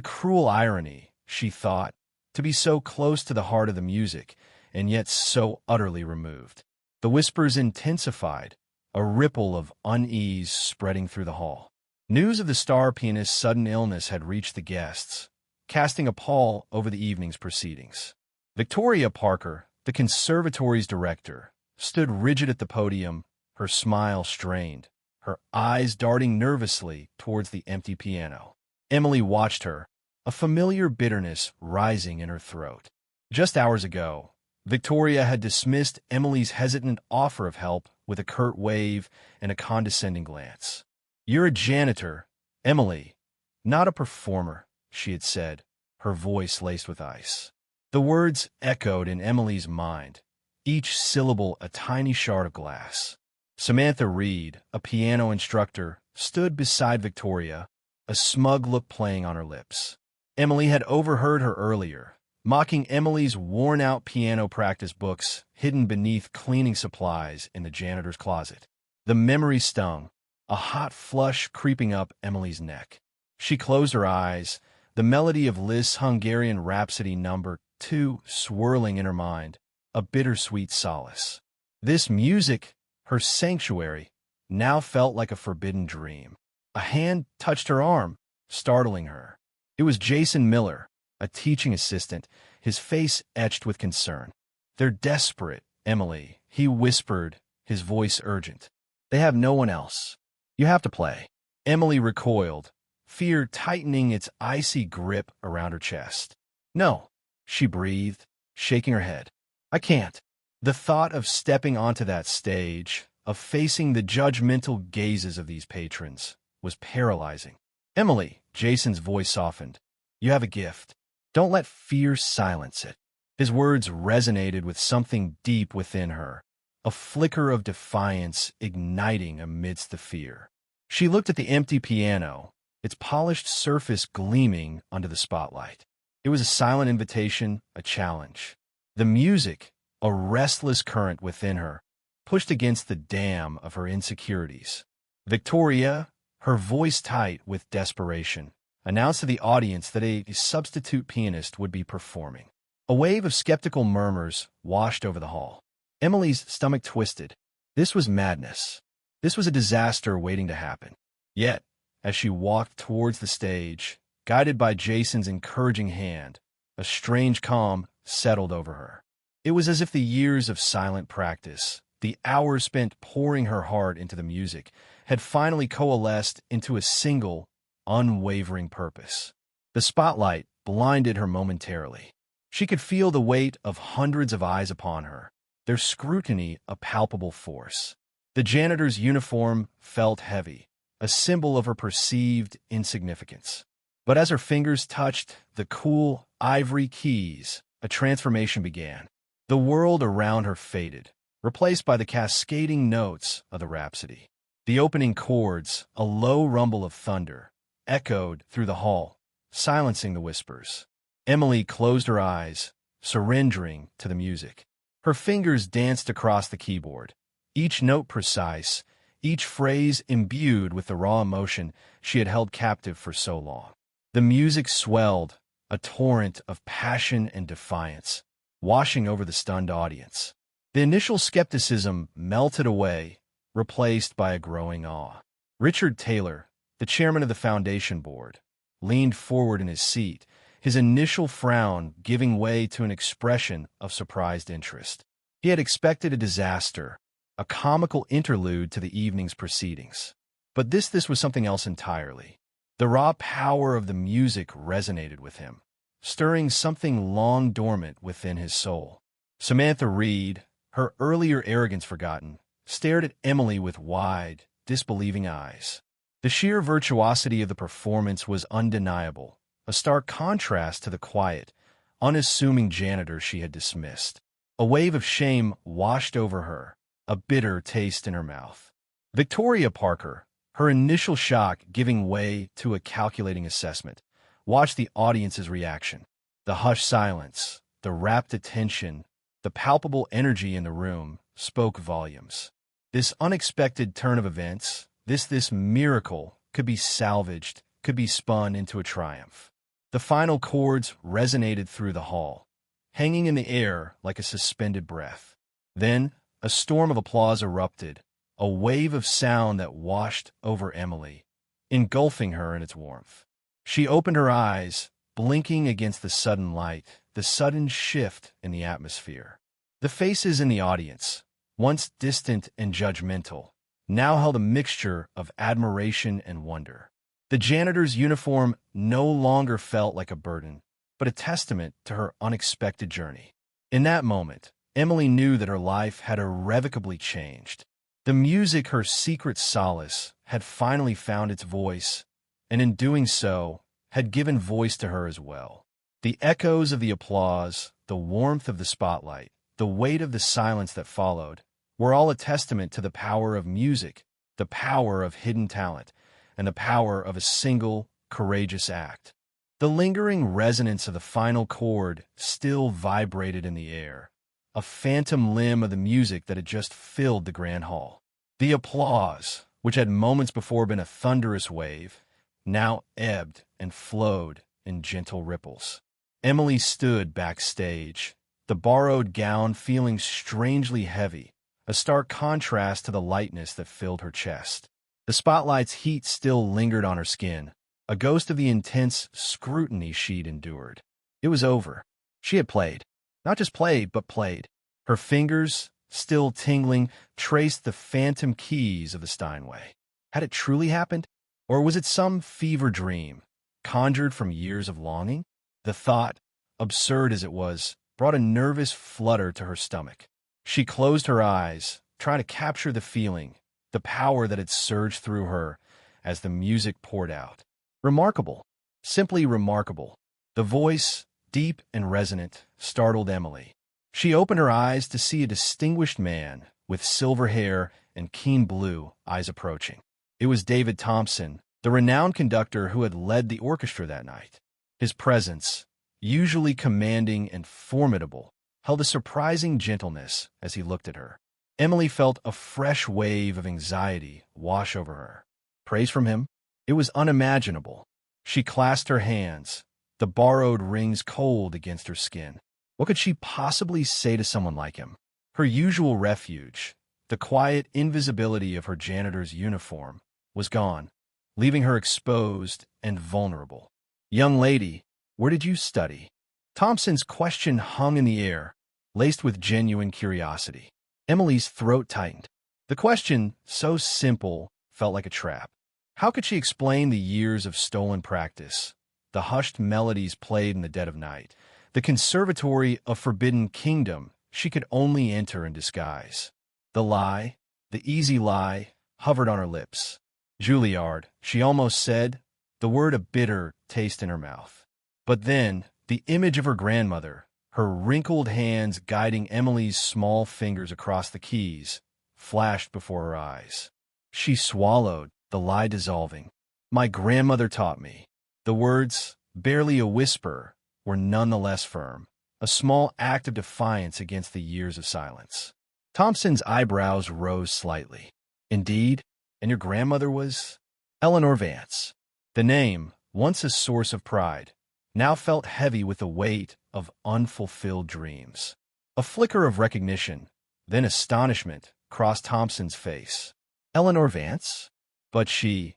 cruel irony, she thought, to be so close to the heart of the music, and yet so utterly removed. The whispers intensified, a ripple of unease spreading through the hall. News of the star pianist's sudden illness had reached the guests, casting a pall over the evening's proceedings. Victoria Parker, the conservatory's director, stood rigid at the podium, her smile strained, her eyes darting nervously towards the empty piano. Emily watched her, a familiar bitterness rising in her throat. Just hours ago, Victoria had dismissed Emily's hesitant offer of help with a curt wave and a condescending glance. "You're a janitor, Emily, not a performer," she had said, her voice laced with ice. The words echoed in Emily's mind, each syllable a tiny shard of glass. Samantha Reed, a piano instructor, stood beside Victoria, a smug look playing on her lips. Emily had overheard her earlier, mocking Emily's worn-out piano practice books hidden beneath cleaning supplies in the janitor's closet. The memory stung, a hot flush creeping up Emily's neck. She closed her eyes, the melody of Liszt's Hungarian Rhapsody No. 2 swirling in her mind, a bittersweet solace. This music, her sanctuary, now felt like a forbidden dream. A hand touched her arm, startling her. It was Jason Miller, a teaching assistant, his face etched with concern. "They're desperate, Emily," he whispered, his voice urgent. "They have no one else. You have to play." Emily recoiled, fear tightening its icy grip around her chest. "No," she breathed, shaking her head. "I can't." The thought of stepping onto that stage, of facing the judgmental gazes of these patrons, was paralyzing. "Emily," Jason's voice softened, "you have a gift. Don't let fear silence it." His words resonated with something deep within her, a flicker of defiance igniting amidst the fear. She looked at the empty piano, its polished surface gleaming under the spotlight. It was a silent invitation, a challenge. The music, a restless current within her, pushed against the dam of her insecurities. Victoria, her voice tight with desperation, announced to the audience that a substitute pianist would be performing. A wave of skeptical murmurs washed over the hall. Emily's stomach twisted. This was madness. This was a disaster waiting to happen. Yet, as she walked towards the stage, guided by Jason's encouraging hand, a strange calm settled over her. It was as if the years of silent practice, the hours spent pouring her heart into the music, had finally coalesced into a single, unwavering purpose. The spotlight blinded her momentarily. She could feel the weight of hundreds of eyes upon her, their scrutiny a palpable force. The janitor's uniform felt heavy, a symbol of her perceived insignificance. But as her fingers touched the cool, ivory keys, a transformation began. The world around her faded, replaced by the cascading notes of the Rhapsody. The opening chords, a low rumble of thunder, echoed through the hall, silencing the whispers. Emily closed her eyes, surrendering to the music. Her fingers danced across the keyboard, each note precise, each phrase imbued with the raw emotion she had held captive for so long. The music swelled, a torrent of passion and defiance, washing over the stunned audience. The initial skepticism melted away, replaced by a growing awe. Richard Taylor, the chairman of the foundation board, leaned forward in his seat, his initial frown giving way to an expression of surprised interest. He had expected a disaster, a comical interlude to the evening's proceedings. But this was something else entirely. The raw power of the music resonated with him, stirring something long dormant within his soul. Samantha Reed, her earlier arrogance forgotten, stared at Emily with wide, disbelieving eyes. The sheer virtuosity of the performance was undeniable, a stark contrast to the quiet, unassuming janitor she had dismissed. A wave of shame washed over her, a bitter taste in her mouth. Victoria Parker, her initial shock giving way to a calculating assessment, watched the audience's reaction. The hushed silence, the rapt attention, the palpable energy in the room spoke volumes. This unexpected turn of events, this miracle, could be salvaged, could be spun into a triumph. The final chords resonated through the hall, hanging in the air like a suspended breath. Then, a storm of applause erupted, a wave of sound that washed over Emily, engulfing her in its warmth. She opened her eyes, blinking against the sudden light, the sudden shift in the atmosphere. The faces in the audience, once distant and judgmental, now held a mixture of admiration and wonder. The janitor's uniform no longer felt like a burden, but a testament to her unexpected journey. In that moment, Emily knew that her life had irrevocably changed. The music, her secret solace, had finally found its voice, and in doing so, had given voice to her as well. The echoes of the applause, the warmth of the spotlight, the weight of the silence that followed, were all a testament to the power of music, the power of hidden talent, and the power of a single, courageous act. The lingering resonance of the final chord still vibrated in the air, a phantom limb of the music that had just filled the grand hall. The applause, which had moments before been a thunderous wave, now ebbed and flowed in gentle ripples. Emily stood backstage, the borrowed gown feeling strangely heavy, a stark contrast to the lightness that filled her chest. The spotlight's heat still lingered on her skin, a ghost of the intense scrutiny she'd endured. It was over. She had played. Not just played, but played. Her fingers, still tingling, traced the phantom keys of the Steinway. Had it truly happened? Or was it some fever dream, conjured from years of longing? The thought, absurd as it was, brought a nervous flutter to her stomach. She closed her eyes, trying to capture the feeling, the power that had surged through her as the music poured out. Remarkable. Simply remarkable. The voice, deep and resonant, startled Emily. She opened her eyes to see a distinguished man with silver hair and keen blue eyes approaching. It was David Thompson, the renowned conductor who had led the orchestra that night. His presence, usually commanding and formidable, held a surprising gentleness as he looked at her. Emily felt a fresh wave of anxiety wash over her. Praise from him? It was unimaginable. She clasped her hands, the borrowed rings cold against her skin. What could she possibly say to someone like him? Her usual refuge, the quiet invisibility of her janitor's uniform, was gone, leaving her exposed and vulnerable. "Young lady, where did you study?" Thompson's question hung in the air, laced with genuine curiosity. Emily's throat tightened. The question, so simple, felt like a trap. How could she explain the years of stolen practice, the hushed melodies played in the dead of night, the conservatory of forbidden kingdom she could only enter in disguise? The lie, the easy lie, hovered on her lips. Juilliard, she almost said, the word a bitter taste in her mouth. But then, the image of her grandmother, her wrinkled hands guiding Emily's small fingers across the keys, flashed before her eyes. She swallowed, the lie dissolving. "My grandmother taught me." The words, barely a whisper, were none the less firm, a small act of defiance against the years of silence. Thompson's eyebrows rose slightly. "Indeed? And your grandmother was—" "Eleanor Vance." The name, once a source of pride, now felt heavy with the weight of unfulfilled dreams. A flicker of recognition, then astonishment, crossed Thompson's face. "Eleanor Vance?" "But he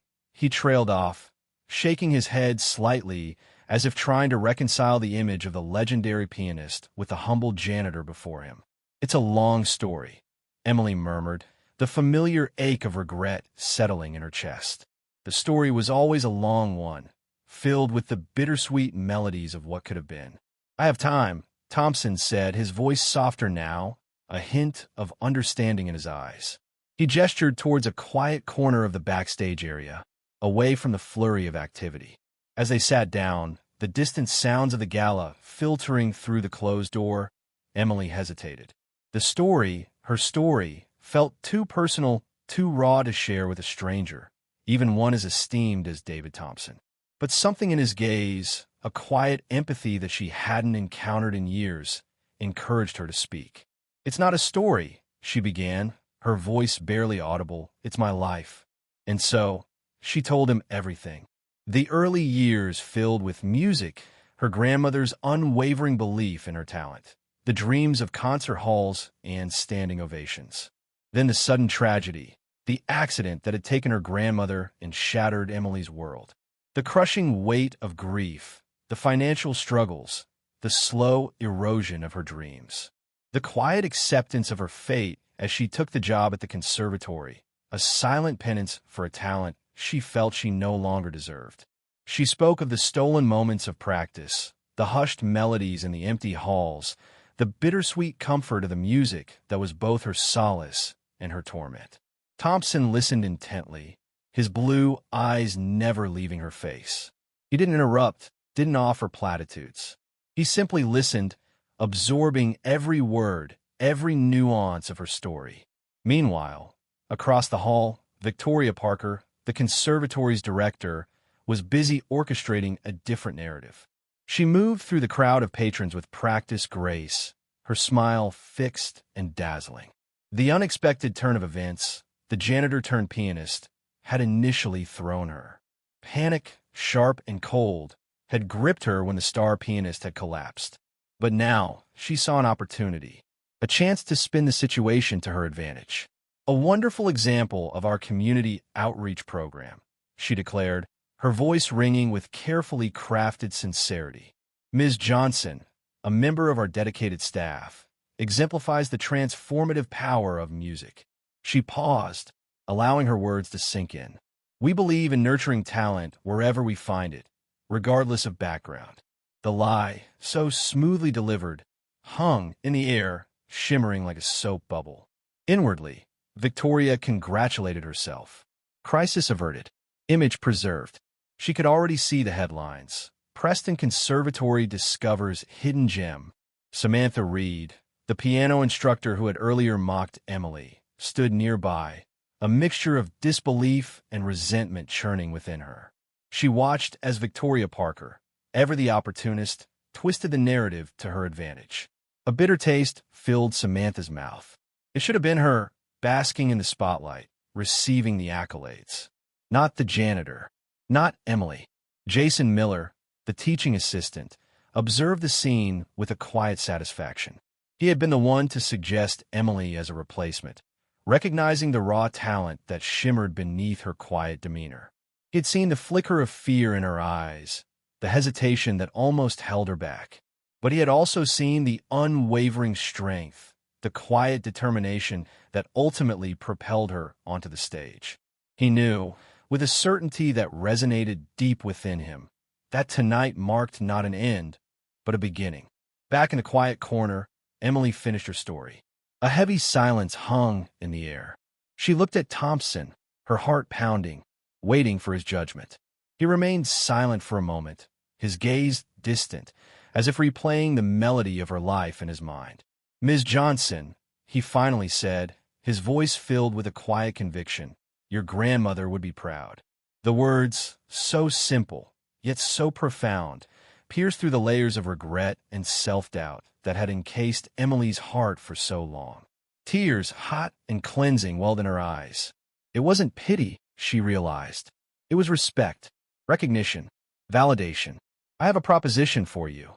trailed off, shaking his head slightly as if trying to reconcile the image of the legendary pianist with the humble janitor before him. "It's a long story," Emily murmured, the familiar ache of regret settling in her chest. The story was always a long one, filled with the bittersweet melodies of what could have been. "I have time," Thompson said, his voice softer now, a hint of understanding in his eyes. He gestured towards a quiet corner of the backstage area, away from the flurry of activity. As they sat down, the distant sounds of the gala filtering through the closed door, Emily hesitated. The story, her story, felt too personal, too raw to share with a stranger, even one as esteemed as David Thompson. But something in his gaze, a quiet empathy that she hadn't encountered in years, encouraged her to speak. "It's not a story," she began, her voice barely audible. "It's my life." And so, she told him everything. The early years filled with music, her grandmother's unwavering belief in her talent, the dreams of concert halls and standing ovations. Then the sudden tragedy, the accident that had taken her grandmother and shattered Emily's world. The crushing weight of grief, the financial struggles, the slow erosion of her dreams. The quiet acceptance of her fate as she took the job at the conservatory, a silent penance for a talent she felt she no longer deserved. She spoke of the stolen moments of practice, the hushed melodies in the empty halls, the bittersweet comfort of the music that was both her solace and her torment. Thompson listened intently, his blue eyes never leaving her face. He didn't interrupt, didn't offer platitudes. He simply listened, absorbing every word, every nuance of her story. Meanwhile, across the hall, Victoria Parker, the conservatory's director, was busy orchestrating a different narrative. She moved through the crowd of patrons with practiced grace, her smile fixed and dazzling. The unexpected turn of events, the janitor turned pianist, had initially thrown her. Panic, sharp and cold, had gripped her when the star pianist had collapsed. But now she saw an opportunity, a chance to spin the situation to her advantage. A wonderful example of our community outreach program, she declared, her voice ringing with carefully crafted sincerity. Ms. Johnson, a member of our dedicated staff, exemplifies the transformative power of music. She paused, allowing her words to sink in. We believe in nurturing talent wherever we find it, regardless of background. The lie, so smoothly delivered, hung in the air, shimmering like a soap bubble. Inwardly, Victoria congratulated herself. Crisis averted. Image preserved. She could already see the headlines. Preston Conservatory discovers hidden gem. Samantha Reed, the piano instructor who had earlier mocked Emily, stood nearby, a mixture of disbelief and resentment churning within her. She watched as Victoria Parker, ever the opportunist, twisted the narrative to her advantage. A bitter taste filled Samantha's mouth. It should have been her, basking in the spotlight, receiving the accolades. Not the janitor. Not Emily. Jason Miller, the teaching assistant, observed the scene with a quiet satisfaction. He had been the one to suggest Emily as a replacement, recognizing the raw talent that shimmered beneath her quiet demeanor. He had seen the flicker of fear in her eyes, the hesitation that almost held her back. But he had also seen the unwavering strength, the quiet determination that ultimately propelled her onto the stage. He knew, with a certainty that resonated deep within him, that tonight marked not an end, but a beginning. Back in a quiet corner, Emily finished her story. A heavy silence hung in the air. She looked at Thompson, her heart pounding, waiting for his judgment. He remained silent for a moment, his gaze distant, as if replaying the melody of her life in his mind. Ms. Johnson, he finally said, his voice filled with a quiet conviction, your grandmother would be proud. The words, so simple, yet so profound, pierced through the layers of regret and self-doubt that had encased Emily's heart for so long. Tears, hot and cleansing, welled in her eyes. It wasn't pity, she realized. It was respect, recognition, validation. I have a proposition for you,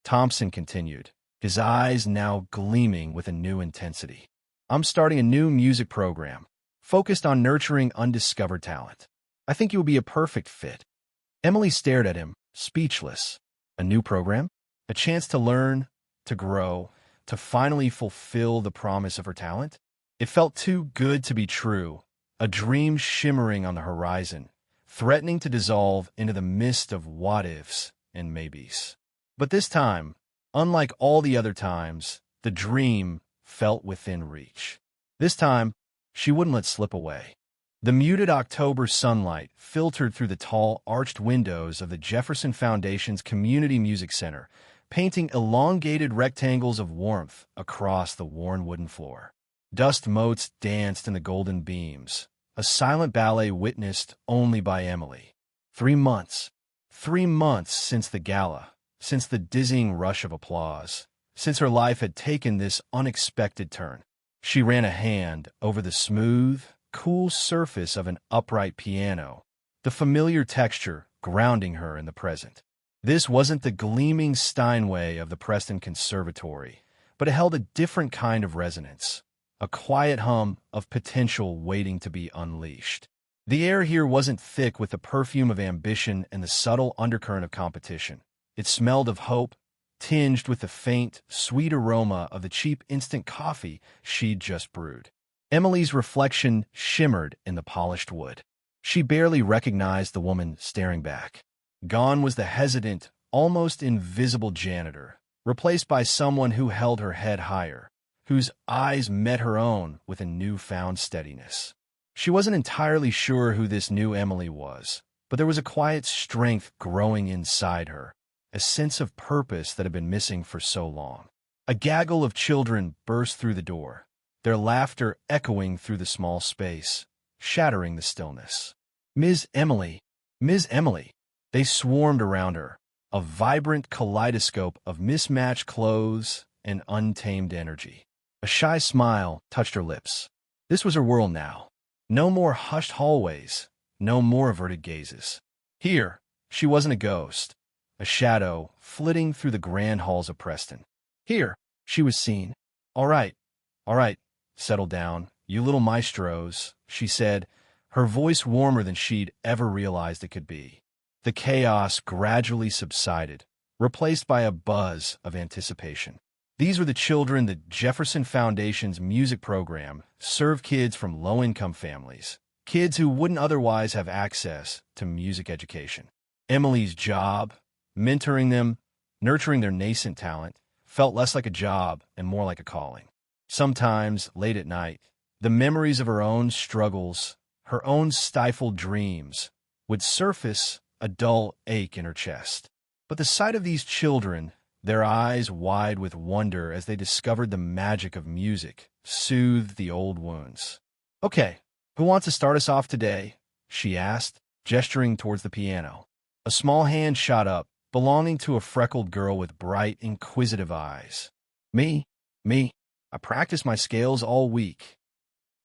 Thompson continued, his eyes now gleaming with a new intensity. I'm starting a new music program, focused on nurturing undiscovered talent. I think you would be a perfect fit. Emily stared at him, speechless. A new program? A chance to learn, to grow, to finally fulfill the promise of her talent? It felt too good to be true, a dream shimmering on the horizon, threatening to dissolve into the mist of what-ifs and maybes. But this time, unlike all the other times, the dream felt within reach. This time, she wouldn't let slip away. The muted October sunlight filtered through the tall, arched windows of the Jefferson Foundation's Community Music Center, painting elongated rectangles of warmth across the worn wooden floor. Dust motes danced in the golden beams, a silent ballet witnessed only by Emily. 3 months. 3 months since the gala, since the dizzying rush of applause, since her life had taken this unexpected turn. She ran a hand over the smooth, cool surface of an upright piano, the familiar texture grounding her in the present. This wasn't the gleaming Steinway of the Preston Conservatory, but it held a different kind of resonance, a quiet hum of potential waiting to be unleashed. The air here wasn't thick with the perfume of ambition and the subtle undercurrent of competition. It smelled of hope, tinged with the faint, sweet aroma of the cheap instant coffee she'd just brewed. Emily's reflection shimmered in the polished wood. She barely recognized the woman staring back. Gone was the hesitant, almost invisible janitor, replaced by someone who held her head higher, whose eyes met her own with a newfound steadiness. She wasn't entirely sure who this new Emily was, but there was a quiet strength growing inside her, a sense of purpose that had been missing for so long. A gaggle of children burst through the door, their laughter echoing through the small space, shattering the stillness. "Ms. Emily! Ms. Emily!" They swarmed around her, a vibrant kaleidoscope of mismatched clothes and untamed energy. A shy smile touched her lips. This was her world now. No more hushed hallways, no more averted gazes. Here, she wasn't a ghost, a shadow flitting through the grand halls of Preston. Here, she was seen. All right, settle down, you little maestros," she said, her voice warmer than she'd ever realized it could be. The chaos gradually subsided, replaced by a buzz of anticipation. These were the children that Jefferson Foundation's music program served kids from low-income families, kids who wouldn't otherwise have access to music education. Emily's job, mentoring them, nurturing their nascent talent, felt less like a job and more like a calling. Sometimes, late at night, the memories of her own struggles, her own stifled dreams, would surface, a dull ache in her chest. But the sight of these children, their eyes wide with wonder as they discovered the magic of music, soothed the old wounds. "Okay, who wants to start us off today?" she asked, gesturing towards the piano. A small hand shot up, belonging to a freckled girl with bright, inquisitive eyes. Me. I practiced my scales all week."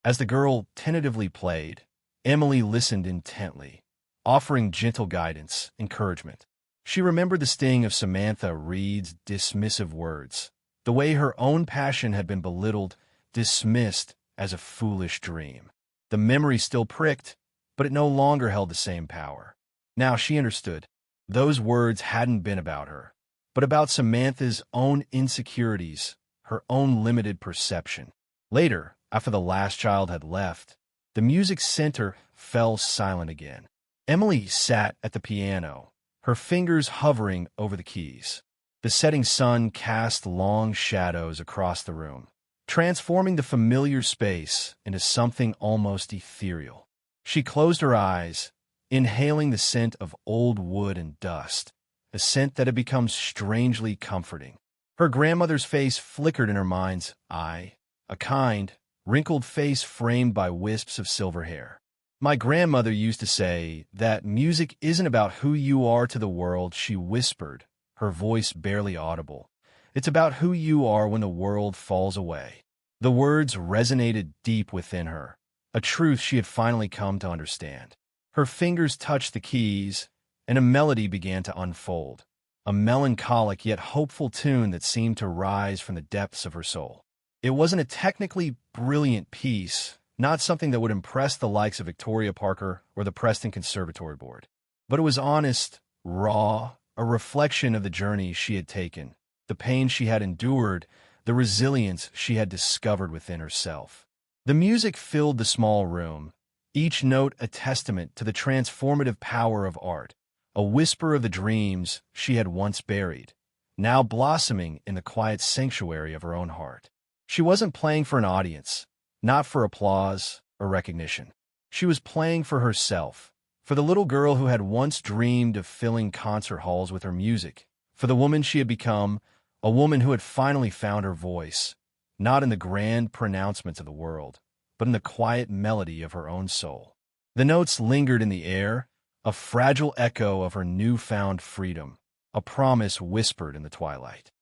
As the girl tentatively played, Emily listened intently, offering gentle guidance, encouragement. She remembered the sting of Samantha Reed's dismissive words, the way her own passion had been belittled, dismissed as a foolish dream. The memory still pricked, but it no longer held the same power. Now she understood. Those words hadn't been about her, but about Samantha's own insecurities, her own limited perception. Later, after the last child had left, the music center fell silent again. Emily sat at the piano, her fingers hovering over the keys. The setting sun cast long shadows across the room, transforming the familiar space into something almost ethereal. She closed her eyes, inhaling the scent of old wood and dust, a scent that had become strangely comforting. Her grandmother's face flickered in her mind's eye, a kind, wrinkled face framed by wisps of silver hair. "My grandmother used to say that music isn't about who you are to the world," she whispered, her voice barely audible. "It's about who you are when the world falls away." The words resonated deep within her, a truth she had finally come to understand. Her fingers touched the keys, and a melody began to unfold, a melancholic yet hopeful tune that seemed to rise from the depths of her soul. It wasn't a technically brilliant piece, not something that would impress the likes of Victoria Parker or the Preston Conservatory Board. But it was honest, raw, a reflection of the journey she had taken, the pain she had endured, the resilience she had discovered within herself. The music filled the small room, each note a testament to the transformative power of art, a whisper of the dreams she had once buried, now blossoming in the quiet sanctuary of her own heart. She wasn't playing for an audience, not for applause or recognition. She was playing for herself, for the little girl who had once dreamed of filling concert halls with her music, for the woman she had become, a woman who had finally found her voice, not in the grand pronouncements of the world, but in the quiet melody of her own soul. The notes lingered in the air, a fragile echo of her newfound freedom, a promise whispered in the twilight.